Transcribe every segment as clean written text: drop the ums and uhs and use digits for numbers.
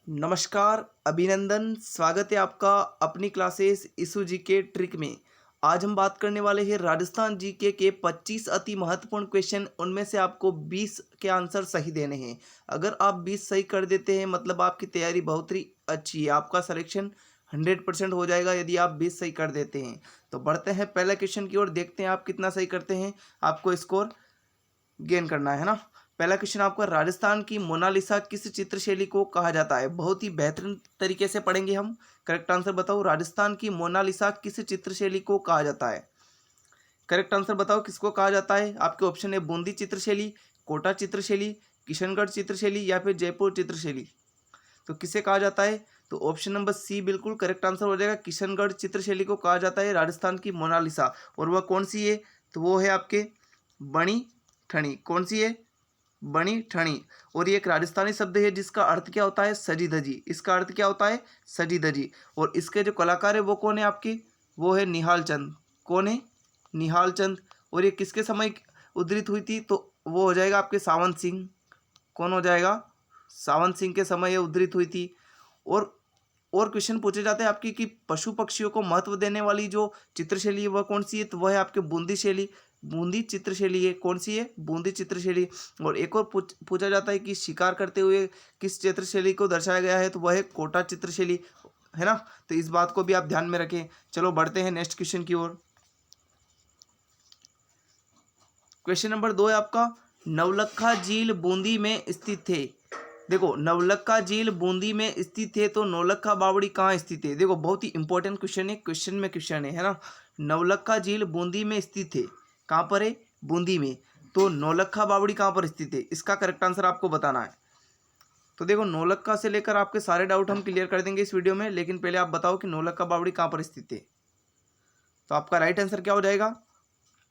नमस्कार, अभिनंदन, स्वागत है आपका अपनी क्लासेस इशू जीके ट्रिक में। आज हम बात करने वाले हैं राजस्थान जीके के 25 अति महत्वपूर्ण क्वेश्चन। उनमें से आपको 20 के आंसर सही देने हैं। अगर आप 20 सही कर देते हैं मतलब आपकी तैयारी बहुत ही अच्छी है, आपका सिलेक्शन 100% हो जाएगा यदि आप 20 सही कर देते हैं। तो बढ़ते हैं पहले क्वेश्चन की ओर, देखते हैं आप कितना सही करते हैं। आपको स्कोर गेन करना है ना। पहला क्वेश्चन आपका, राजस्थान की मोनालिसा किस चित्र शैली को कहा जाता है? बहुत ही बेहतरीन तरीके से पढ़ेंगे हम। करेक्ट आंसर बताओ, राजस्थान की मोनालिसा किस चित्र शैली को कहा जाता है? करेक्ट आंसर बताओ किसको कहा जाता है? आपके ऑप्शन है बूंदी चित्रशैली, कोटा चित्रशैली, किशनगढ़ चित्रशैली या फिर जयपुर चित्रशैली। तो किसे कहा जाता है? तो ऑप्शन नंबर सी बिल्कुल करेक्ट आंसर हो जाएगा। किशनगढ़ चित्रशैली को कहा जाता है राजस्थान की मोनालिसा। और वह कौन सी है? तो वो है आपके बणी ठणी। कौन सी है? बनी ठणी। और ये एक राजस्थानी शब्द है जिसका अर्थ क्या होता है? सजी धजी। इसका अर्थ क्या होता है? सजी धजी। और इसके जो कलाकार है वो कौन है आपके? वो है निहाल चंद। कौन है? निहाल चंद। और ये किसके समय उद्धृत हुई थी? तो वो हो जाएगा आपके सावंत सिंह। कौन हो जाएगा? सावंत सिंह के समय ये उद्धृत हुई थी। और और क्वेश्चन पूछे जाते हैं आपकी कि पशु पक्षियों को महत्व देने वाली जो चित्रशैली है वह कौन सी है? तो वह है आपके बूंदी शैली। बूंदी चित्रशैली है। कौन सी है? बूंदी चित्रशैली। और एक और पूछा जाता है कि शिकार करते हुए किस चित्रशैली को दर्शाया गया है? तो वह है कोटा चित्रशैली, है ना। तो इस बात को भी आप ध्यान में रखें। चलो बढ़ते हैं नेक्स्ट क्वेश्चन की ओर। क्वेश्चन नंबर 2 है आपका, नवलखा झील बूंदी में स्थित थे। देखो, नवलखा झील बूंदी में स्थित है तो नौलखा बावड़ी कहाँ स्थित है? देखो, बहुत ही इंपॉर्टेंट क्वेश्चन है, क्वेश्चन में क्वेश्चन है ना। नवलखा झील बूंदी में स्थित है। कहाँ पर है? बूंदी में। तो नौलखा बावड़ी कहाँ पर स्थित है? इसका करेक्ट आंसर आपको बताना है। तो देखो, नौलखा से लेकर आपके सारे डाउट हम क्लियर कर देंगे इस वीडियो में, लेकिन पहले आप बताओ कि नौलखा बावड़ी कहाँ पर स्थित है। तो आपका राइट आंसर क्या हो जाएगा?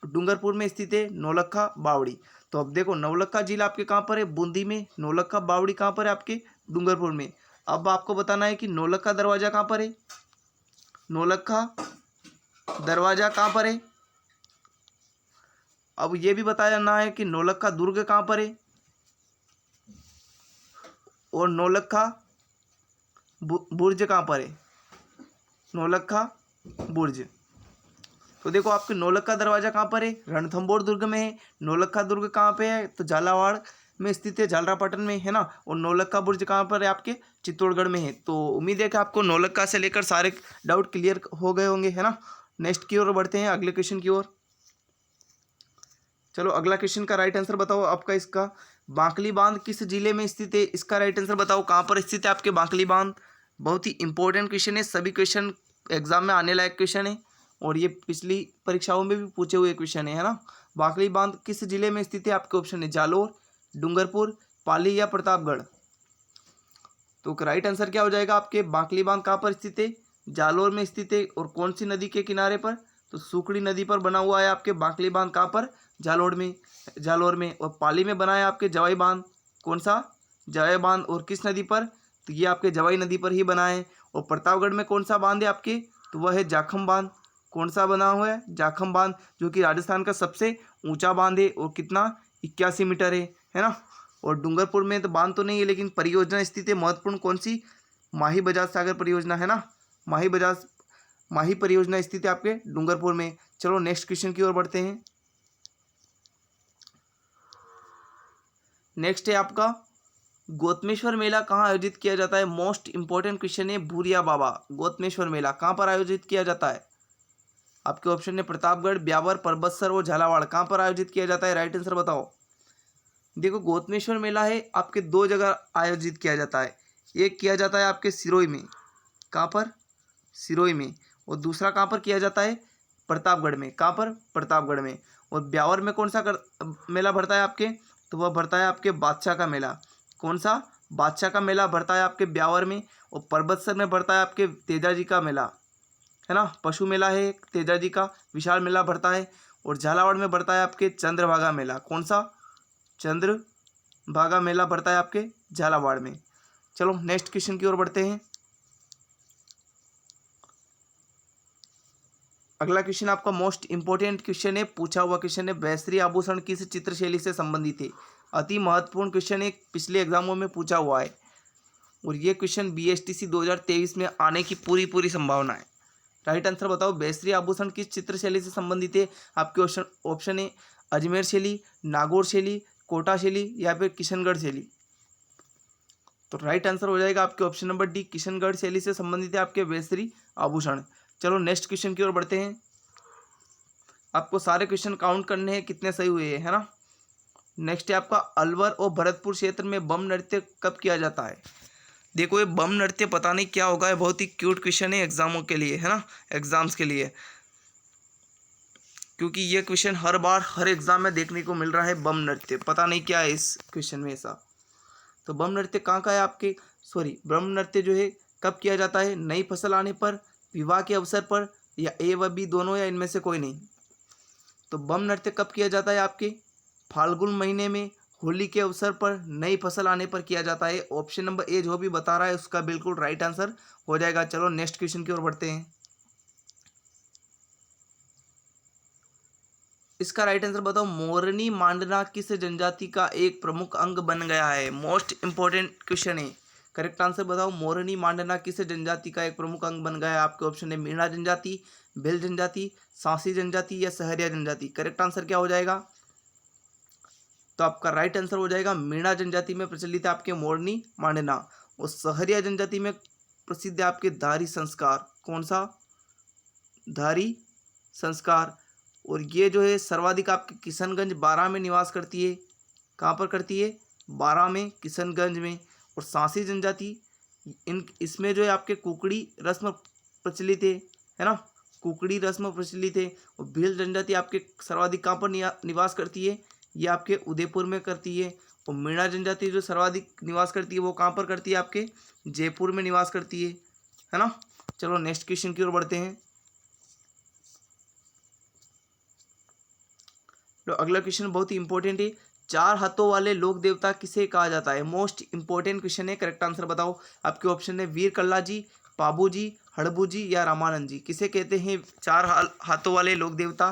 डूंगरपुर में स्थित है नौलखा बावड़ी। तो अब देखो, नौलखा झील आपके कहाँ पर है? बूंदी में। नौलखा बावड़ी कहाँ पर है? आपके डूंगरपुर में। अब आपको बताना है कि नौलखा दरवाजा कहाँ पर है? नौलखा दरवाजा कहाँ पर है? अब ये भी बताना है कि नौलखा दुर्ग कहाँ पर है और नौलखा बुर्ज कहाँ पर है? नौलखा बुर्ज। तो देखो, आपके नौलखा दरवाजा कहाँ पर है? रणथंभौर दुर्ग में है। नौलखा दुर्ग कहाँ पे है? तो झालावाड़ में स्थित है, झालरापाटन में, है ना। और नौलखा बुर्ज कहाँ पर है? आपके चित्तौड़गढ़ में है। तो उम्मीद है कि आपको नौलखा से लेकर सारे डाउट क्लियर हो गए होंगे, है ना। नेक्स्ट की ओर बढ़ते हैं, अगले क्वेश्चन की ओर। चलो, अगला क्वेश्चन का राइट आंसर बताओ आपका इसका। बांकली बांध किस जिले में स्थित है? इसका राइट आंसर बताओ, कहाँ पर स्थित है आपके बांकली बांध। बहुत ही इंपॉर्टेंट क्वेश्चन है, सभी क्वेश्चन एग्जाम में आने लायक क्वेश्चन है और ये पिछली परीक्षाओं में भी पूछे हुए क्वेश्चन है ना। बांकली बांध किस जिले में स्थित है? आपके ऑप्शन है जालोर, डूंगरपुर, पाली या प्रतापगढ़। तो राइट आंसर क्या हो जाएगा आपके? बांकली बांध कहाँ पर स्थित है? जालोर में स्थित है। और कौन सी नदी के किनारे पर? तो सूखड़ी नदी पर बना हुआ है आपके बांकली बांध। कहाँ पर? जालोर में। जालोर में। और पाली में बना है आपके जवाई बांध। कौन सा? जवाई बांध। और किस नदी पर? तो ये आपके जवाई नदी पर ही बना है। और प्रतापगढ़ में कौन सा बांध है आपके? तो वह है जाखम बांध। कौन सा बना हुआ है? जाखम बांध, जो कि राजस्थान का सबसे ऊंचा बांध है। और कितना? 81 मीटर है ना। और डूंगरपुर में तो बांध तो नहीं है, लेकिन परियोजना स्थित है महत्वपूर्ण। कौन सी? माही बजाज सागर परियोजना, है ना। माही परियोजना स्थित है आपके डूंगरपुर में। चलो नेक्स्ट क्वेश्चन की ओर बढ़ते हैं। नेक्स्ट है आपका, गौतमेश्वर मेला कहाँ आयोजित किया जाता है? मोस्ट इंपॉर्टेंट क्वेश्चन है। भूरिया बाबा गौतमेश्वर मेला कहाँ पर आयोजित किया जाता है? आपके ऑप्शन है प्रतापगढ़, ब्यावर, परबतसर और झालावाड़। कहाँ पर आयोजित किया जाता है? राइट आंसर बताओ। देखो, गौतमेश्वर मेला है आपके दो जगह आयोजित किया जाता है। एक किया जाता है आपके सिरोही में। कहाँ पर? सिरोही में। और दूसरा कहाँ पर किया जाता है? प्रतापगढ़ में। कहाँ पर? प्रतापगढ़ में। और ब्यावर में कौन सा मेला भरता है आपके? तो वह भरता है आपके बादशाह का मेला। कौन सा? बादशाह का मेला भरता है आपके ब्यावर में। और परबतसर में भरता है आपके तेजाजी का मेला, है ना। पशु मेला है तेजाजी का, विशाल मेला भरता है। और झालावाड़ में भरता है आपके चंद्रभागा मेला। कौन सा? चंद्रभागा मेला भरता है आपके झालावाड़ में। चलो नेक्स्ट क्वेश्चन की ओर बढ़ते हैं। अगला क्वेश्चन आपका मोस्ट इंपोर्टेंट क्वेश्चन है, पूछा हुआ क्वेश्चन है। वैश्री आभूषण किस चित्रशैली से संबंधित है? अति महत्वपूर्ण क्वेश्चन है, पिछले एग्जामों में पूछा हुआ है। और ये क्वेश्चन BSTC 2023 में आने की पूरी संभावना है। राइट आंसर बताओ, बेसरी आभूषण किस चित्र शैली से संबंधित है? आपके ऑप्शन है अजमेर शैली, नागौर शैली, कोटा शैली या फिर किशनगढ़ शैली। तो राइट आंसर हो जाएगा आपके ऑप्शन नंबर डी, किशनगढ़ शैली से संबंधित है आपके बेसरी आभूषण। चलो नेक्स्ट क्वेश्चन की ओर बढ़ते हैं। आपको सारे क्वेश्चन काउंट करने हैं कितने सही हुए हैं, है ना। नेक्स्ट है आपका अलवर और भरतपुर क्षेत्र में बम नृत्य कब किया जाता है? देखो ये बम नृत्य पता नहीं क्या होगा, ये बहुत ही क्यूट क्वेश्चन है एग्जामों के लिए, है ना, एग्जाम्स के लिए, क्योंकि ये क्वेश्चन हर बार हर एग्जाम में देखने को मिल रहा है। बम नृत्य पता नहीं क्या है इस क्वेश्चन में ऐसा। तो बम नृत्य कहाँ का है आपके, बम नृत्य जो है कब किया जाता है? नई फसल आने पर, विवाह के अवसर पर, या ए व बी दोनों, या इनमें से कोई नहीं। तो बम नृत्य कब किया जाता है आपके? फाल्गुन महीने में, होली के अवसर पर, नई फसल आने पर किया जाता है। ऑप्शन नंबर ए जो भी बता रहा है उसका बिल्कुल राइट आंसर हो जाएगा। चलो नेक्स्ट क्वेश्चन की ओर बढ़ते हैं। इसका राइट आंसर बताओ, मोरनी मांडना किस जनजाति का एक प्रमुख अंग बन गया है? मोस्ट इंपॉर्टेंट क्वेश्चन है। करेक्ट आंसर बताओ, मोरनी मांडना किस जनजाति का एक प्रमुख अंग बन गया है? आपके ऑप्शन है मीणा जनजाति, भेल जनजाति, सांसी जनजाति या सहरिया जनजाति। करेक्ट आंसर क्या हो जाएगा? तो आपका राइट आंसर हो जाएगा मीणा जनजाति में प्रचलित है आपके मोरनी मांडना, और सहरिया जनजाति में प्रसिद्ध है आपके धारी संस्कार। कौन सा? धारी संस्कार। और ये जो है सर्वाधिक आपके किशनगंज 12 में निवास करती है। कहाँ पर करती है? 12 में, किशनगंज में। और सांसी जनजाति इसमें जो है आपके कुकड़ी रस्म प्रचलित है ना, कुकड़ी रस्म प्रचलित है। और भील जनजाति आपके सर्वाधिक कहाँ पर निवास करती है? ये आपके उदयपुर में करती है। और मीणा जनजाति जो सर्वाधिक निवास करती है वो कहाँ पर करती है? आपके जयपुर में निवास करती है ना। चलो नेक्स्ट क्वेश्चन की ओर बढ़ते हैं। तो अगला क्वेश्चन बहुत ही इंपॉर्टेंट है। 4 हाथों वाले लोक देवता किसे कहा जाता है? मोस्ट इंपॉर्टेंट क्वेश्चन है। करेक्ट आंसर बताओ। आपके ऑप्शन है वीर कल्ला जी, पाबू जी, हड़बू जी या रामानंद जी। किसे कहते हैं 4 हाथों वाले लोक देवता?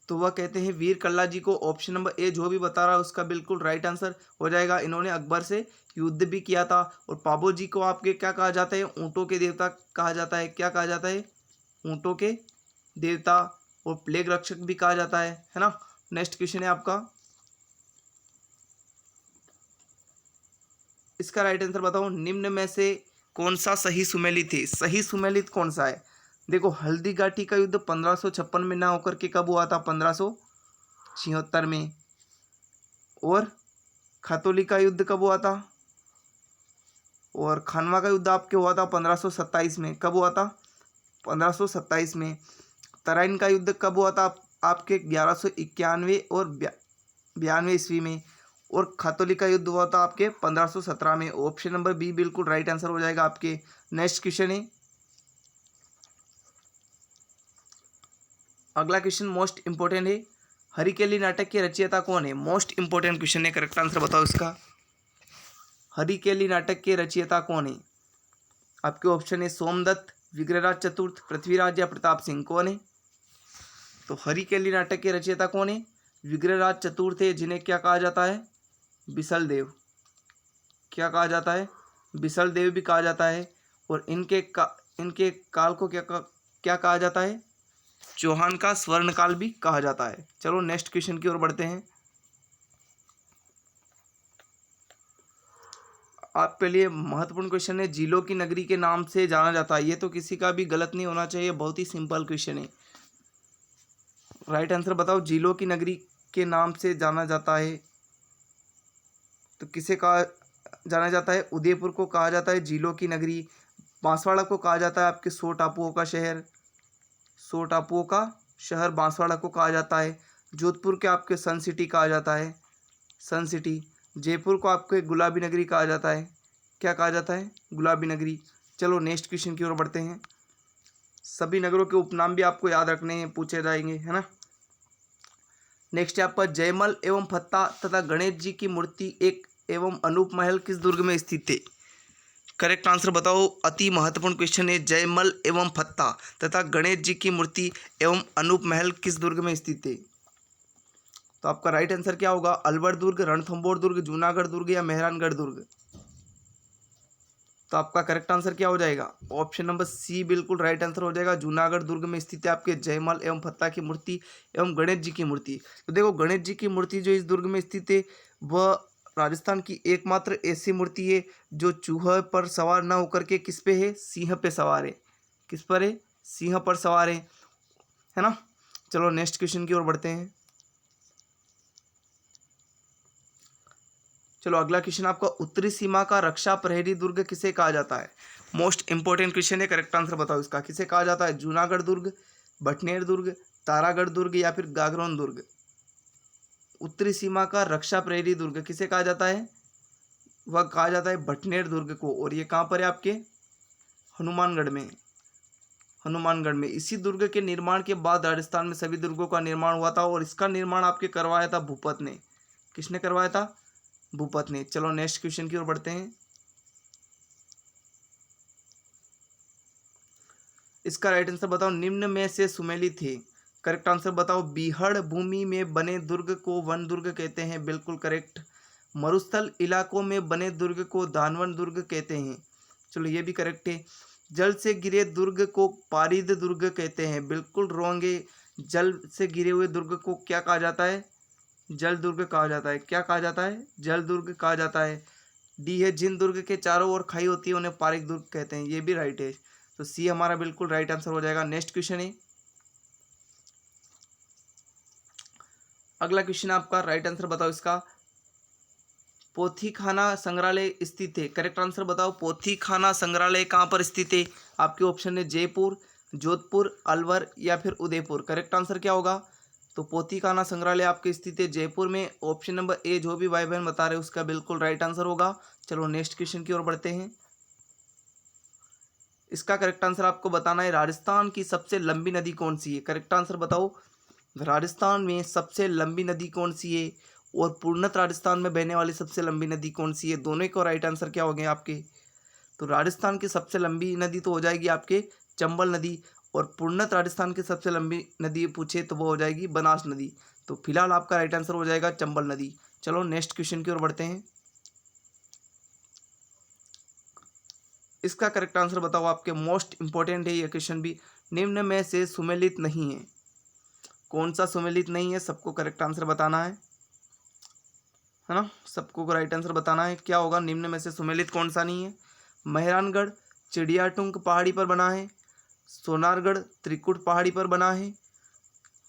तो वह कहते हैं वीर कल्ला जी को। ऑप्शन नंबर ए जो भी बता रहा है उसका बिल्कुल राइट आंसर हो जाएगा। इन्होंने अकबर से युद्ध भी किया था। और पाबू जी को आपके क्या कहा जाता है? ऊँटों के देवता कहा जाता है। क्या कहा जाता है? ऊँटों के देवता। और प्लेग रक्षक भी कहा जाता है ना। नेक्स्ट क्वेश्चन है आपका, इसका राइट आंसर बताओ। निम्न में से कौन सा सही सुमेलित है? सही सुमेलित कौन सा है? देखो हल्दी घाटी का युद्ध 1556 में ना होकर के कब हुआ था? 1576 में। और खतौली का युद्ध कब हुआ था? और खानवा का युद्ध आपके हुआ था 1527 में। कब हुआ था? 1527 में। तराइन का युद्ध कब हुआ था? आपके 1191 और 92 ईस्वी में। और खतौली का युद्ध हुआ था आपके 1517 में। ऑप्शन नंबर बी बिल्कुल राइट आंसर हो जाएगा आपके। नेक्स्ट क्वेश्चन है, अगला क्वेश्चन मोस्ट इंपॉर्टेंट है। हरिकेली नाटक के रचयिता कौन है? मोस्ट इंपॉर्टेंट क्वेश्चन है। करेक्ट आंसर बताओ इसका। हरिकेली नाटक के रचयिता कौन है? आपके ऑप्शन है सोमदत्त, विग्रहराज चतुर्थ, पृथ्वीराज या प्रताप सिंह। कौन है? तो हरिकेली नाटक के रचयिता कौन है? विग्रहराज चतुर्थ है, जिन्हें क्या कहा जाता है? बिसल देव। क्या कहा जाता है? बिसल देव भी कहा जाता है। और इनके काल को क्या कहा जाता है? चौहान का स्वर्ण काल भी कहा जाता है। चलो नेक्स्ट क्वेश्चन की ओर बढ़ते हैं। आपके लिए महत्वपूर्ण क्वेश्चन है, जिलों की नगरी के नाम से जाना जाता है। ये तो किसी का भी गलत नहीं होना चाहिए, बहुत ही सिंपल क्वेश्चन है। राइट आंसर बताओ। जिलों की नगरी के नाम से जाना जाता है तो किसे कहा जाना जाता है? उदयपुर को कहा जाता है जिलों की नगरी। बांसवाड़ा को कहा जाता है आपके 100 टापुओं का शहर। 100 टापुओं का शहर बांसवाड़ा को कहा जाता है। जोधपुर के आपके सन सिटी कहा जाता है, सन सिटी। जयपुर को आपके गुलाबी नगरी कहा जाता है। क्या कहा जाता है? गुलाबी नगरी। चलो नेक्स्ट क्वेश्चन की ओर बढ़ते हैं। सभी नगरों के उपनाम भी आपको याद रखने हैं, पूछे जाएंगे, है ना। नेक्स्ट है आपका, जयमल एवं फत्ता तथा गणेश जी की मूर्ति एक एवं अनूप महल किस दुर्ग में स्थित है? करेक्ट आंसर बताओ। अति महत्वपूर्ण क्वेश्चन है। जयमल एवं फत्ता तथा गणेश जी की मूर्ति एवं अनूप महल किस दुर्ग में स्थित है? तो आपका राइट आंसर क्या होगा? अलवर दुर्ग, रणथंभौर दुर्ग, जूनागढ़ दुर्ग या मेहरानगढ़ दुर्ग। तो आपका करेक्ट आंसर क्या हो जाएगा? ऑप्शन नंबर सी बिल्कुल राइट आंसर हो जाएगा। जूनागढ़ दुर्ग में स्थित है आपके जयमल एवं फत्ता की मूर्ति एवं गणेश जी की मूर्ति। तो देखो, गणेश जी की मूर्ति जो इस दुर्ग में स्थित है वह राजस्थान की एकमात्र ऐसी मूर्ति है जो चूहे पर सवार न होकर के किस पे है? सिंह पे सवार है। किस पर है? सिंह पर सवार है ना। चलो नेक्स्ट क्वेश्चन की ओर बढ़ते हैं। चलो अगला क्वेश्चन आपका, उत्तरी सीमा का रक्षा प्रहरी दुर्ग किसे कहा जाता है? मोस्ट इंपोर्टेंट क्वेश्चन है, करेक्ट आंसर बताओ इसका। किसे कहा जाता है? जूनागढ़ दुर्ग, भटनेर दुर्ग, तारागढ़ दुर्ग या फिर गागरोन दुर्ग। उत्तरी सीमा का रक्षा प्रहरी दुर्ग किसे कहा जाता है? वह कहा जाता है भटनेर दुर्ग को। और ये कहाँ पर है? आपके हनुमानगढ़ में। हनुमानगढ़ में। इसी दुर्ग के निर्माण के बाद राजस्थान में सभी दुर्गों का निर्माण हुआ था और इसका निर्माण आपके करवाया था भूपत ने। किसने करवाया था? भूपत ने। चलो नेक्स्ट क्वेश्चन की ओर बढ़ते हैं। इसका राइट आंसर बताओ। निम्न में से सुमेलित है। करेक्ट आंसर बताओ। बीहड़ भूमि में बने दुर्ग को वन दुर्ग कहते हैं, बिल्कुल करेक्ट। मरुस्थल इलाकों में बने दुर्ग को दानवन दुर्ग कहते हैं, चलो ये भी करेक्ट है। जल से गिरे दुर्ग को पारिद दुर्ग कहते हैं, बिल्कुल रॉन्ग है। जल से गिरे हुए दुर्ग को क्या कहा जाता है? जल दुर्ग कहा जाता है। क्या कहा जाता है? जल दुर्ग कहा जाता है। डी है, जिन दुर्ग के चारों ओर खाई होती है उन्हें पारिक दुर्ग कहते हैं, ये भी राइट है। तो सी हमारा बिल्कुल राइट आंसर हो जाएगा। नेक्स्ट क्वेश्चन है, अगला क्वेश्चन आपका राइट आंसर बताओ इसका। पोथीखाना संग्रहालय स्थित है, करेक्ट आंसर बताओ। पोथीखाना संग्रहालय कहाँ पर स्थित है? आपके ऑप्शन है जयपुर, जोधपुर, अलवर या फिर उदयपुर। करेक्ट आंसर क्या होगा? तो पोथीखाना संग्रहालय आपके स्थित है जयपुर में। ऑप्शन नंबर ए जो भी भाई बहन बता रहे हैं उसका बिल्कुल राइट आंसर होगा। चलो नेक्स्ट क्वेश्चन की ओर बढ़ते हैं। इसका करेक्ट आंसर आपको बताना है। राजस्थान की सबसे लंबी नदी कौन सी है? करेक्ट आंसर बताओ। राजस्थान में सबसे लंबी नदी कौन सी है और पूर्णत राजस्थान में बहने वाली सबसे लंबी नदी कौन सी है? दोनों को राइट आंसर क्या हो गए आपके? तो राजस्थान की सबसे लंबी नदी तो हो जाएगी आपके चंबल नदी, और पूर्णत राजस्थान की सबसे लंबी नदी पूछे तो वो हो जाएगी बनास नदी। तो फिलहाल आपका राइट आंसर हो जाएगा चंबल नदी। चलो नेक्स्ट क्वेश्चन की ओर बढ़ते हैं। इसका करेक्ट आंसर बताओ। आपके मोस्ट इंपॉर्टेंट है ये क्वेश्चन भी। निम्न में से सुमेलित नहीं है, कौन सा सुमेलित नहीं है? सबको करेक्ट आंसर बताना है ना। सबको राइट आंसर बताना है। क्या होगा? निम्न में से सुमेलित कौन सा नहीं है? मेहरानगढ़ चिड़ियाटुंग पहाड़ी पर बना है, सोनारगढ़ त्रिकुट पहाड़ी पर बना है,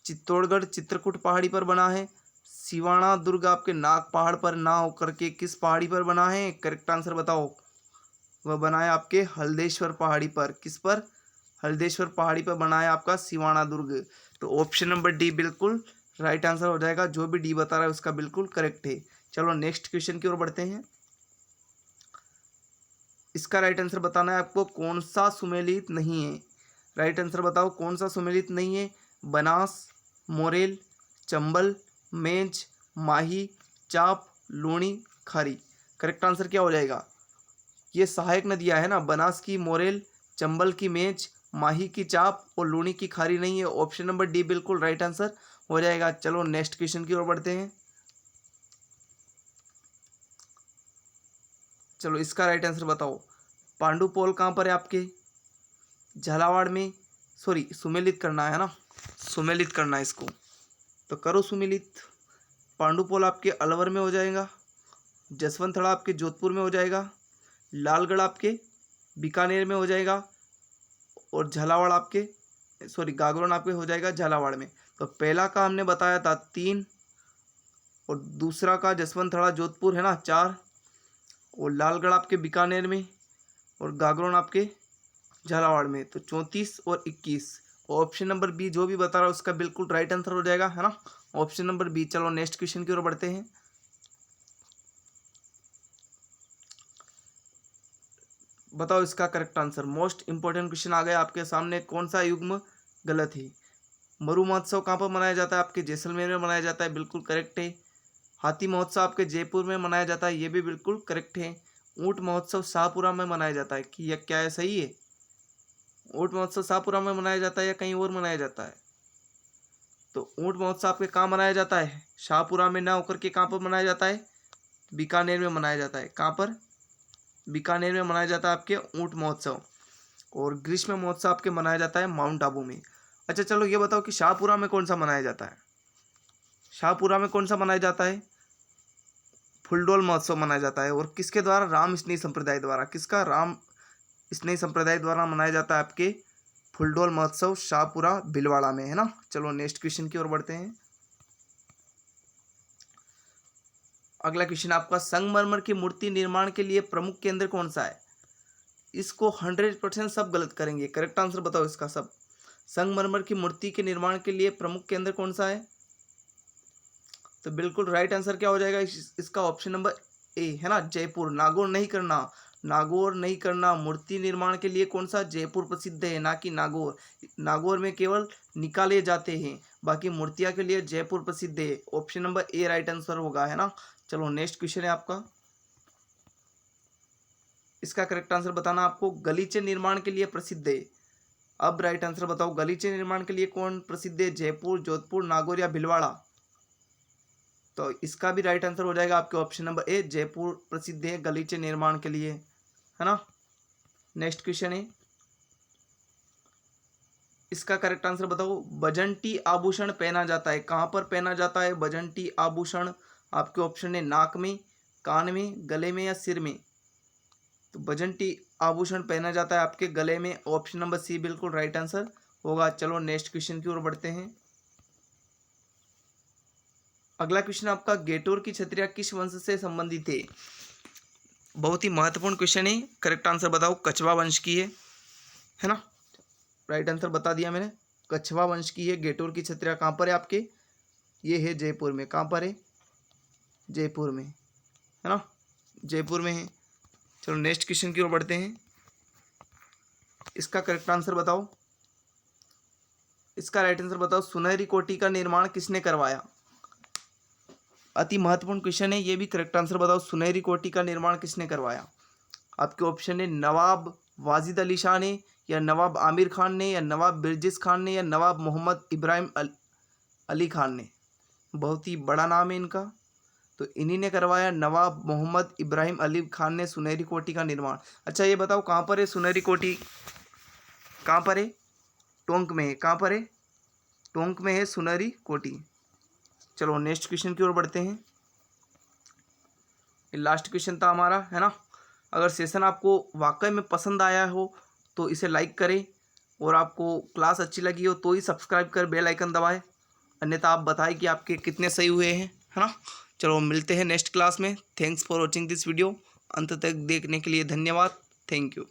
चित्तौड़गढ़ चित्रकूट पहाड़ी पर बना है, सिवाना दुर्ग आपके नाग पहाड़ पर ना होकर के किस पहाड़ी पर बना है? करेक्ट आंसर बताओ। वह बना है आपके हल्देश्वर पहाड़ी पर। किस पर? हल्देश्वर पहाड़ी पर बना है आपका सिवाना दुर्ग। तो ऑप्शन नंबर डी बिल्कुल राइट आंसर हो जाएगा। जो भी डी बता रहा है उसका बिल्कुल करेक्ट है। चलो नेक्स्ट क्वेश्चन की ओर बढ़ते हैं। इसका राइट आंसर बताना है आपको। कौन सा सुमेलित नहीं है? राइट आंसर बताओ कौन सा सुमेलित नहीं है? बनास, मोरेल, चंबल, मेंच, माही, चाप, लूणी, खारी। करेक्ट आंसर क्या हो जाएगा? ये सहायक नदियां है ना, बनास की मोरेल, चंबल की मेंच, माही की चाप और लूणी की खारी नहीं है। ऑप्शन नंबर डी बिल्कुल राइट आंसर हो जाएगा। चलो नेक्स्ट क्वेश्चन की ओर बढ़ते हैं। चलो इसका राइट आंसर बताओ। पांडुपोल कहाँ पर है आपके? झालावाड़ में। सॉरी, सुमेलित करना है ना, सुमेलित करना है इसको, तो करो सुमेलित। पांडुपोल आपके अलवर में हो जाएगा, जसवंतथड़ा आपके जोधपुर में हो जाएगा, लालगढ़ आपके बीकानेर में हो जाएगा, और झालावाड़ आपके गागरोन आपके हो जाएगा झालावाड़ में। तो पहला का हमने बताया था 3, और दूसरा का जसवंतथड़ा जोधपुर है ना 4, और लालगढ़ आपके बीकानेर में, और गागरोन आपके झालावाड़ में। तो 34 और 21। ऑप्शन नंबर बी जो भी बता रहा है उसका बिल्कुल राइट आंसर हो जाएगा, है ना, ऑप्शन नंबर बी। चलो नेक्स्ट क्वेश्चन की ओर बढ़ते हैं। बताओ इसका correct answer. Most important question आ गया आपके सामने। कौन सा युग्म गलत है? मरु महोत्सव कहाँ पर मनाया जाता है? आपके जैसलमेर में मनाया जाता है, बिल्कुल करेक्ट है। हाथी महोत्सव आपके जयपुर में मनाया जाता है, ये भी बिल्कुल करेक्ट है। ऊंट महोत्सव शाहपुरा में मनाया जाता है, कि यह क्या है? सही है। ऊंट महोत्सव शाहपुरा में मनाया जाता है या कहीं और मनाया जाता है? तो ऊँट महोत्सव आपके कहाँ मनाया जाता है? शाहपुरा में ना होकर के कहाँ पर मनाया जाता है? बीकानेर में मनाया जाता है। कहाँ पर? बीकानेर में मनाया जाता है आपके ऊँट महोत्सव। और ग्रीष्म महोत्सव आपके मनाया जाता है माउंट आबू में। अच्छा चलो ये बताओ कि शाहपुरा में कौन सा मनाया जाता है? शाहपुरा में कौन सा मनाया जाता है? फुलडोल महोत्सव मनाया जाता है। और किसके द्वारा? राम स्नेही संप्रदाय द्वारा। किसका? राम स्नेही संप्रदाय द्वारा मनाया जाता है आपके फुलडोल महोत्सव शाहपुरा भीलवाड़ा में, है ना। चलो नेक्स्ट क्वेश्चन की ओर बढ़ते हैं। अगला क्वेश्चन आपका, संगमरमर की मूर्ति निर्माण के लिए प्रमुख केंद्र कौन सा है? इसको 100% सब गलत करेंगे, करेक्ट आंसर बताओ इसका सब। संगमरमर की मूर्ति के निर्माण के लिए प्रमुख केंद्र कौन सा है? तो बिल्कुल राइट आंसर क्या हो जाएगा इसका? ऑप्शन नंबर ए, है ना, जयपुर। नागौर नहीं करना, नागौर नहीं करना। मूर्ति निर्माण के लिए कौन सा? जयपुर प्रसिद्ध है, ना कि नागौर। नागौर में केवल निकाले जाते हैं, बाकी मूर्तियां के लिए जयपुर प्रसिद्ध है। Option number A right answer होगा, है ना। चलो नेक्स्ट क्वेश्चन है आपका, इसका करेक्ट आंसर बताना आपको। गलीचे निर्माण के लिए प्रसिद्ध है। अब राइट आंसर बताओ, गलीचे निर्माण के लिए कौन प्रसिद्ध है? जयपुर, जोधपुर, नागौर या भीलवाड़ा? तो इसका भी राइट आंसर हो जाएगा आपके ऑप्शन नंबर ए, जयपुर प्रसिद्ध है गलीचे निर्माण के लिए, है ना। नेक्स्ट क्वेश्चन है, इसका करेक्ट आंसर बताओ। बजंटी आभूषण पहना जाता है, कहाँ पर पहना जाता है बजंटी आभूषण? आपके ऑप्शन है नाक में, कान में, गले में या सिर में। तो बजंटी आभूषण पहना जाता है आपके गले में। ऑप्शन नंबर सी बिल्कुल राइट आंसर होगा। चलो नेक्स्ट क्वेश्चन की ओर बढ़ते हैं। अगला क्वेश्चन आपका, गेटोर की छतरियां किस वंश से संबंधित है? बहुत ही महत्वपूर्ण क्वेश्चन है, करेक्ट आंसर बताओ। कछवा वंश की है ना। राइट आंसर बता दिया मैंने, कछवा वंश की है। गेटोर की छतरियां कहाँ पर है आपके? ये है जयपुर में। कहाँ पर है? जयपुर में, है ना, जयपुर में है। चलो नेक्स्ट क्वेश्चन की ओर बढ़ते हैं। इसका करेक्ट आंसर बताओ, इसका राइट आंसर बताओ। सुनहरी कोटी का निर्माण किसने करवाया? अति महत्वपूर्ण क्वेश्चन है, ये भी करेक्ट आंसर बताओ। सुनहरी कोटी का निर्माण किसने करवाया? आपके ऑप्शन है नवाब वाजिद अली शाह ने, या नवाब आमिर खान ने, या नवाब बिरजिस खान ने, या नवाब मोहम्मद इब्राहिम अली खान ने। बहुत ही बड़ा नाम है इनका, तो इन्हीं ने करवाया, नवाब मोहम्मद इब्राहिम अली खान ने सुनहरी कोटी का निर्माण। अच्छा ये बताओ कहाँ पर है सुनहरी कोटी? कहाँ पर है? टोंक में है। कहाँ पर है? टोंक में है सुनहरी कोटी। चलो नेक्स्ट क्वेश्चन की ओर बढ़ते हैं। लास्ट क्वेश्चन था हमारा, है ना। अगर सेशन आपको वाकई में पसंद आया हो तो इसे लाइक करें, और आपको क्लास अच्छी लगी हो तो ही सब्सक्राइब कर बेल आइकन दबाएं, अन्यथा आप बताएं कि आपके कितने सही हुए हैं, है ना। चलो मिलते हैं नेक्स्ट क्लास में। Thanks for watching this video. अंत तक देखने के लिए धन्यवाद। Thank you.